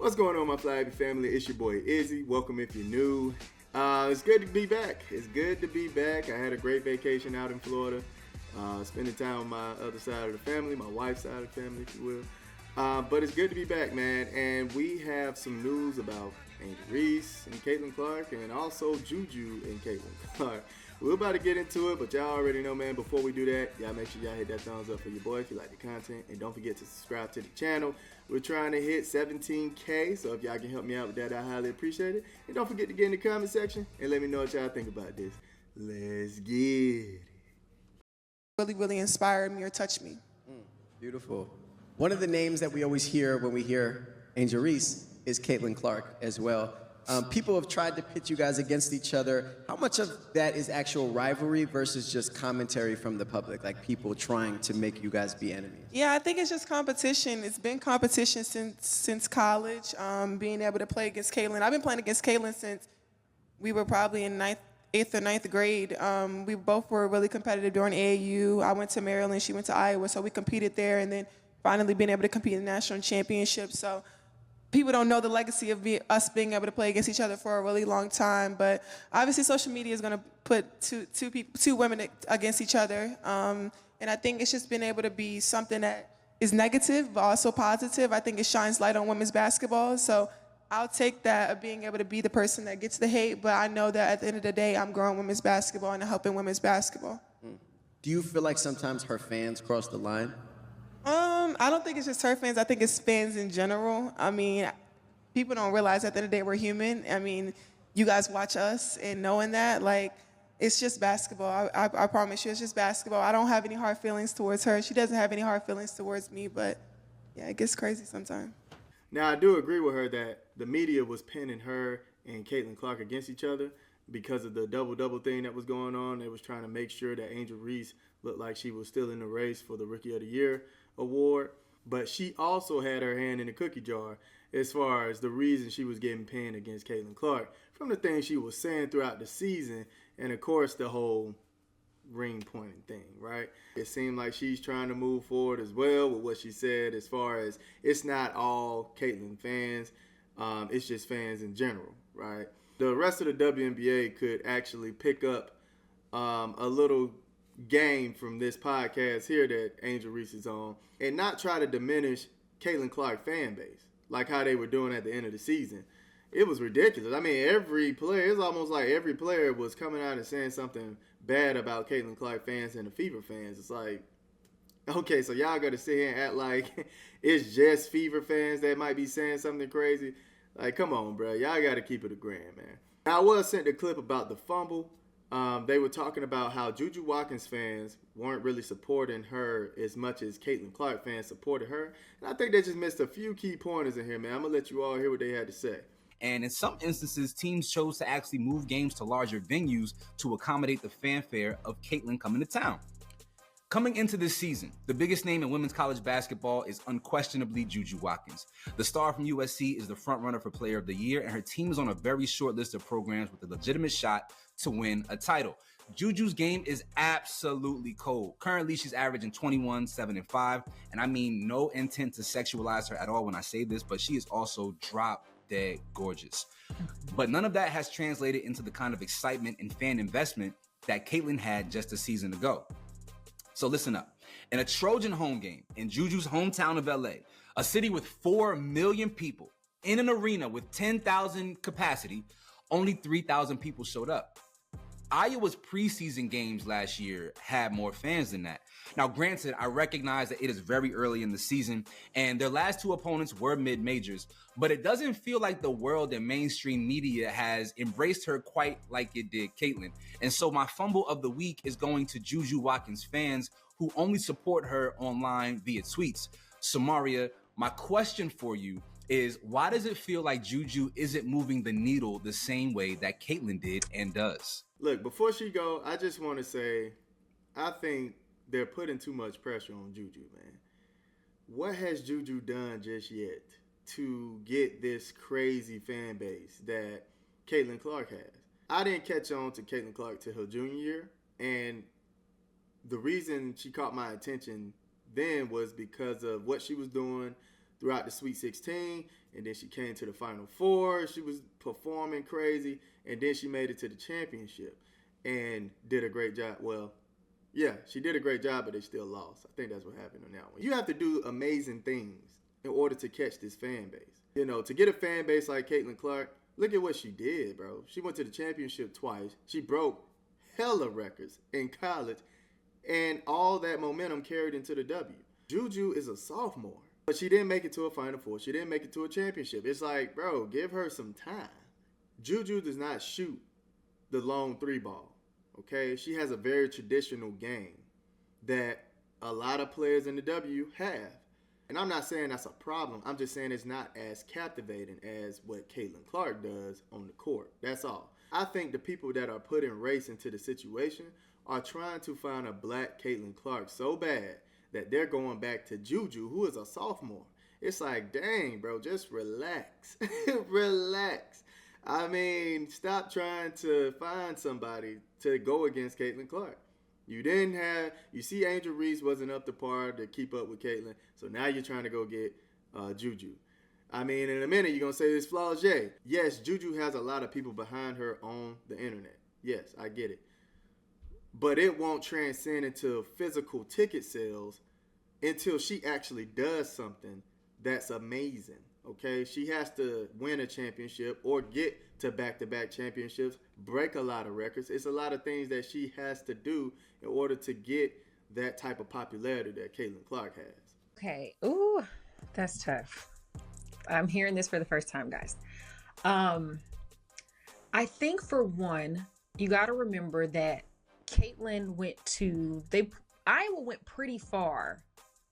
What's going on, my Flabby family? It's your boy Izzy. Welcome if you're new. It's good to be back. I had a great vacation out in Florida, spending time with my other side of the family, my wife's side of the family, if you will. But it's good to be back, man. And we have some news about Angel Reese and Caitlin Clark, and also Juju and Caitlin Clark. We're about to get into it, but y'all already know, man. Before we do that, y'all make sure y'all hit that thumbs up for your boy if you like the content. And don't forget to subscribe to the channel. We're trying to hit 17K, so if y'all can help me out with that, I highly appreciate it. And don't forget to get in the comment section and let me know what y'all think about this. Let's get it. Really inspired me or touched me. Beautiful. One of the names that we always hear when we hear Angel Reese is Caitlin Clark as well. People have tried to pit you guys against each other. How much of that is actual rivalry versus just commentary from the public, like people trying to make you guys be enemies? Yeah, I think it's just competition. It's been competition since college, being able to play against Caitlin. I've been playing against Caitlin since we were probably in 8th or 9th grade. We both were really competitive during AAU. I went to Maryland, she went to Iowa, so we competed there, and then finally being able to compete in the national championship. So people don't know the legacy of us being able to play against each other for a really long time, but obviously social media is going to put two women against each other, and I think it's just been able to be something that is negative but also positive. I think it shines light on women's basketball, so I'll take that of being able to be the person that gets the hate, but I know that at the end of the day, I'm growing women's basketball and helping women's basketball. Do you feel like sometimes her fans cross the line? I don't think it's just her fans. I think it's fans in general. I mean, people don't realize at the end of the day we're human. I mean, you guys watch us, and knowing that, like, it's just basketball. I promise you, it's just basketball. I don't have any hard feelings towards her. She doesn't have any hard feelings towards me, but yeah, it gets crazy sometimes. Now, I do agree with her that the media was pinning her and Caitlin Clark against each other because of the double-double thing that was going on. They was trying to make sure that Angel Reese looked like she was still in the race for the Rookie of the Year award. But she also had her hand in the cookie jar as far as the reason she was getting pinned against Caitlin Clark from the things she was saying throughout the season, and of course the whole ring pointing thing, right? It seemed like she's trying to move forward as well with what she said as far as it's not all Caitlin fans, it's just fans in general, right? The rest of the WNBA could actually pick up a little game from this podcast here that Angel Reese is on and not try to diminish Caitlin Clark fan base like how they were doing at the end of the season. It was ridiculous. I mean, it's almost like every player was coming out and saying something bad about Caitlin Clark fans and the Fever fans. It's like, okay, so y'all got to sit here and act like it's just Fever fans that might be saying something crazy. Like, come on, bro. Y'all got to keep it a grand, man. I was sent a clip about the fumble. They were talking about how Juju Watkins fans weren't really supporting her as much as Caitlin Clark fans supported her. And I think they just missed a few key pointers in here, man. I'm going to let you all hear what they had to say. And in some instances, teams chose to actually move games to larger venues to accommodate the fanfare of Caitlin coming to town. Coming into this season, the biggest name in women's college basketball is unquestionably Juju Watkins. The star from USC is the frontrunner for Player of the Year, and her team is on a very short list of programs with a legitimate shot to win a title. Juju's game is absolutely cold. Currently, she's averaging 21, 7, and 5, and I mean no intent to sexualize her at all when I say this, but she is also drop dead gorgeous. But none of that has translated into the kind of excitement and fan investment that Caitlin had just a season ago. So listen up. In a Trojan home game in Juju's hometown of LA, a city with 4 million people, in an arena with 10,000 capacity, only 3,000 people showed up. Iowa's preseason games last year had more fans than that. Now, granted, I recognize that it is very early in the season, and their last 2 opponents were mid-majors, but it doesn't feel like the world and mainstream media has embraced her quite like it did Caitlin. And so my fumble of the week is going to Juju Watkins fans who only support her online via tweets. Samaria, my question for you is, why does it feel like Juju isn't moving the needle the same way that Caitlin did and does? Look, before she go, I just want to say, I think they're putting too much pressure on Juju, man. What has Juju done just yet to get this crazy fan base that Caitlin Clark has? I didn't catch on to Caitlin Clark till her junior year, and the reason she caught my attention then was because of what she was doing, throughout the Sweet 16, and then she came to the Final Four. She was performing crazy, and then she made it to the championship and did a great job. Well, yeah, she did a great job, but they still lost. I think that's what happened on that one. You have to do amazing things in order to catch this fan base. You know, to get a fan base like Caitlin Clark, look at what she did, bro. She went to the championship twice. She broke hella records in college, and all that momentum carried into the W. Juju is a sophomore, but she didn't make it to a Final Four. She didn't make it to a championship. It's like, bro, give her some time. Juju does not shoot the long three ball, okay? She has a very traditional game that a lot of players in the W have. And I'm not saying that's a problem. I'm just saying it's not as captivating as what Caitlin Clark does on the court. That's all. I think the people that are putting race into the situation are trying to find a black Caitlin Clark so bad that they're going back to Juju, who is a sophomore. It's like, dang, bro, just relax. Relax. I mean, stop trying to find somebody to go against Caitlin Clark. You see Angel Reese wasn't up to par to keep up with Caitlin, so now you're trying to go get Juju. I mean, in a minute, you're going to say this flauché. Yes, Juju has a lot of people behind her on the internet. Yes, I get it. But it won't transcend into physical ticket sales until she actually does something that's amazing, okay? She has to win a championship or get to back-to-back championships, break a lot of records. It's a lot of things that she has to do in order to get that type of popularity that Caitlin Clark has. Okay. Ooh, that's tough. I'm hearing this for the first time, guys. I think for one, you got to remember that Caitlin Iowa went pretty far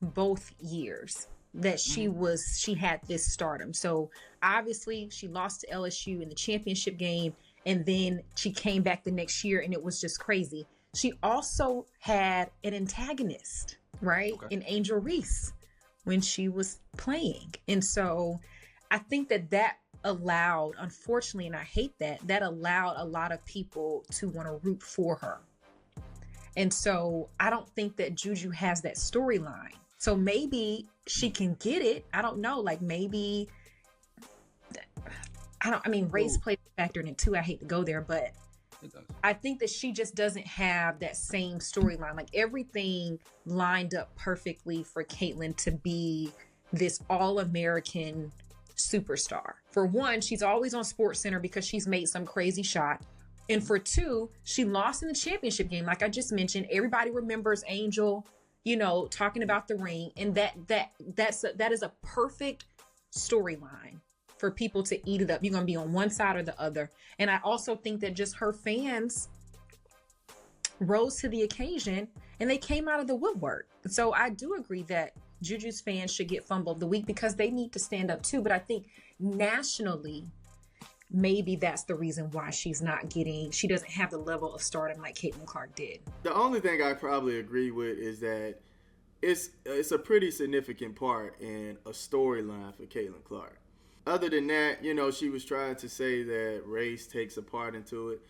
both years that she had this stardom. So obviously she lost to LSU in the championship game, and then she came back the next year and it was just crazy. She also had an antagonist, right? Okay. In Angel Reese when she was playing. And so I think that allowed, unfortunately, and I hate that allowed a lot of people to want to root for her. And so I don't think that Juju has that storyline. So maybe she can get it. I don't know. Like maybe, race played a factor in it too. I hate to go there, but I think that she just doesn't have that same storyline. Like everything lined up perfectly for Caitlin to be this all-American superstar. For one, she's always on SportsCenter because she's made some crazy shot. And for two, she lost in the championship game. Like I just mentioned, everybody remembers Angel, talking about the ring. And that is a perfect storyline for people to eat it up. You're going to be on one side or the other. And I also think that just her fans rose to the occasion and they came out of the woodwork. So I do agree that Juju's fans should get Fumble of the Week because they need to stand up too. But I think nationally, maybe that's the reason why she doesn't have the level of stardom like Caitlin Clark did. The only thing I probably agree with is that it's a pretty significant part in a storyline for Caitlin Clark. Other than that, she was trying to say that race takes a part into it.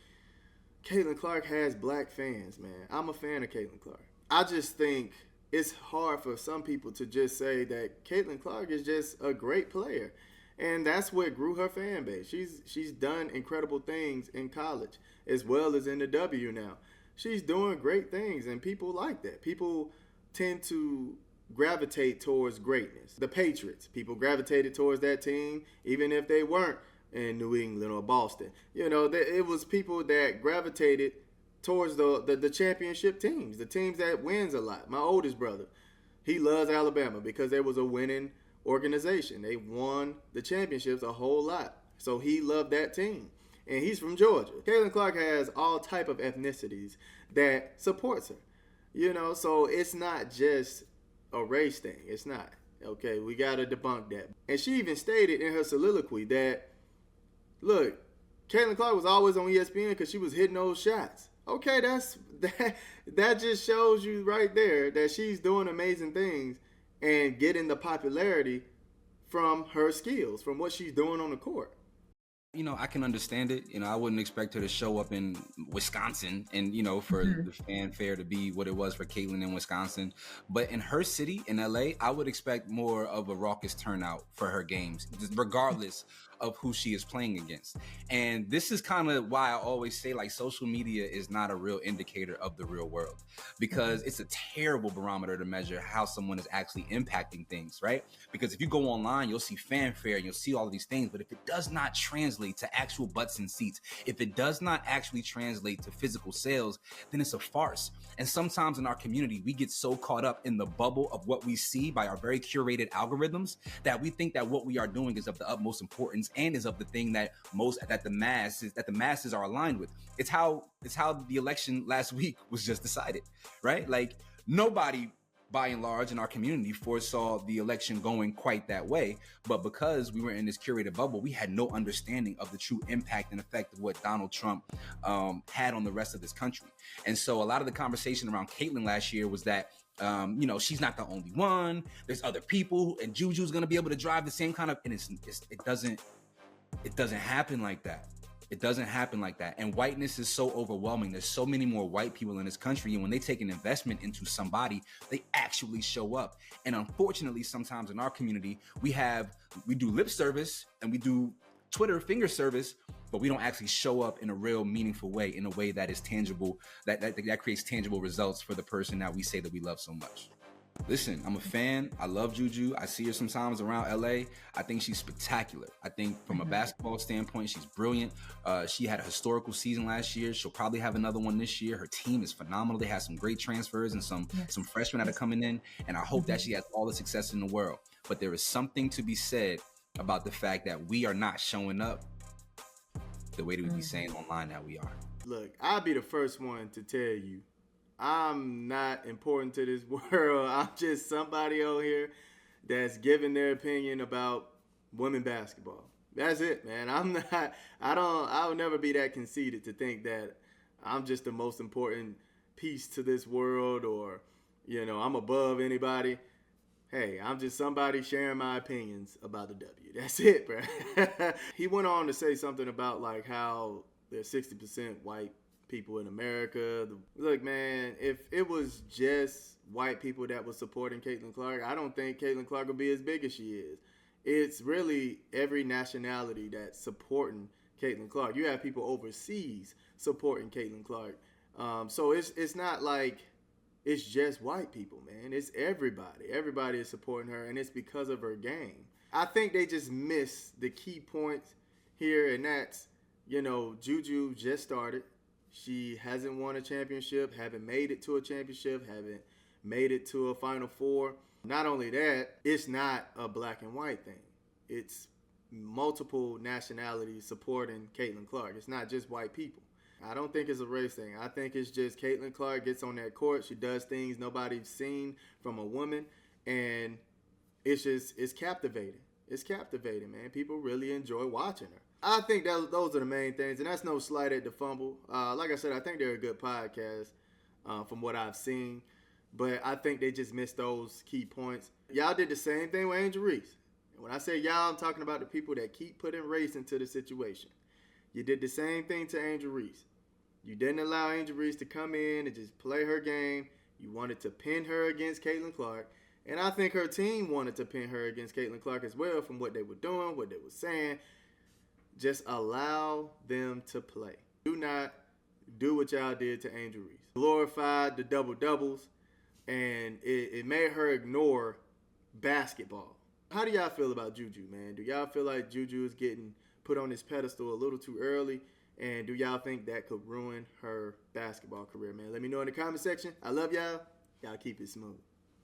Caitlin Clark has black fans, man. I'm a fan of Caitlin Clark. I just think it's hard for some people to just say that Caitlin Clark is just a great player. And that's what grew her fan base. She's done incredible things in college as well as in the W now. She's doing great things, and people like that. People tend to gravitate towards greatness. The Patriots, people gravitated towards that team even if they weren't in New England or Boston. It was people that gravitated towards the championship teams, the teams that wins a lot. My oldest brother, he loves Alabama because there was a winning organization. They won the championships a whole lot. So he loved that team. And he's from Georgia. Caitlin Clark has all type of ethnicities that supports her. So it's not just a race thing. It's not. Okay, we got to debunk that. And she even stated in her soliloquy that, look, Caitlin Clark was always on ESPN because she was hitting those shots. Okay, that just shows you right there that she's doing amazing things and getting the popularity from her skills, from what she's doing on the court. I can understand it. I wouldn't expect her to show up in Wisconsin and, for the fanfare to be what it was for Caitlyn in Wisconsin. But in her city, in LA, I would expect more of a raucous turnout for her games, just regardless of who she is playing against. And this is kind of why I always say, like, social media is not a real indicator of the real world, because it's a terrible barometer to measure how someone is actually impacting things, right? Because if you go online, you'll see fanfare and you'll see all of these things, but if it does not translate to actual butts and seats, if it does not actually translate to physical sales, then it's a farce. And sometimes in our community, we get so caught up in the bubble of what we see by our very curated algorithms that we think that what we are doing is of the utmost importance and is of the thing that the masses are aligned with. It's how the election last week was just decided, right? Like, nobody by and large in our community foresaw the election going quite that way, but because we were in this curated bubble, we had no understanding of the true impact and effect of what Donald Trump had on the rest of this country. And so a lot of the conversation around Caitlyn last year was that she's not the only one. There's other people, and Juju's going to be able to drive the same kind of. And it doesn't happen like that. It doesn't happen like that. And whiteness is so overwhelming. There's so many more white people in this country. And when they take an investment into somebody, they actually show up. And unfortunately, sometimes in our community, we do lip service and we do Twitter finger service, but we don't actually show up in a real meaningful way, in a way that is tangible, that creates tangible results for the person that we say that we love so much. Listen, I'm a fan. I love Juju. I see her sometimes around LA. I think she's spectacular. I think from a basketball standpoint, she's brilliant. She had a historical season last year. She'll probably have another one this year. Her team is phenomenal. They have some great transfers and some freshmen that are coming in. And I hope that she has all the success in the world. But there is something to be said about the fact that we are not showing up the way that we be saying online that we are. Look, I'll be the first one to tell you, I'm not important to this world. I'm just somebody on here that's giving their opinion about women basketball. That's it, man. I'll never be that conceited to think that I'm just the most important piece to this world, or, I'm above anybody. Hey, I'm just somebody sharing my opinions about the W. That's it, bro. He went on to say something about, like, how there's 60% white people in America. Look, man, if it was just white people that was supporting Caitlyn Clark, I don't think Caitlyn Clark would be as big as she is. It's really every nationality that's supporting Caitlyn Clark. You have people overseas supporting Caitlyn Clark. So it's not like it's just white people, man. It's everybody. Everybody is supporting her, and it's because of her game. I think they just missed the key points here, and that's, Juju just started. She hasn't won a championship, haven't made it to a championship, haven't made it to a Final Four. Not only that, it's not a black and white thing. It's multiple nationalities supporting Caitlyn Clark. It's not just white people. I don't think it's a race thing. I think it's just Caitlyn Clark gets on that court. She does things nobody's seen from a woman, and it's captivating. It's captivating, man. People really enjoy watching her. I think those are the main things, and that's no slight at the Fumble. Like I said, I think they're a good podcast from what I've seen, but I think they just missed those key points. Y'all did the same thing with Angel Reese. And when I say y'all, I'm talking about the people that keep putting race into the situation. You did the same thing to Angel Reese. You didn't allow Angel Reese to come in and just play her game. You wanted to pin her against Caitlyn Clark. And I think her team wanted to pin her against Caitlyn Clark as well, from what they were doing, what they were saying. Just allow them to play. Do not do what y'all did to Angel Reese. Glorified the double-doubles, and it made her ignore basketball. How do y'all feel about Juju, man? Do y'all feel like Juju is getting put on this pedestal a little too early? And do y'all think that could ruin her basketball career, man? Let me know in the comment section. I love y'all. Y'all keep it smooth.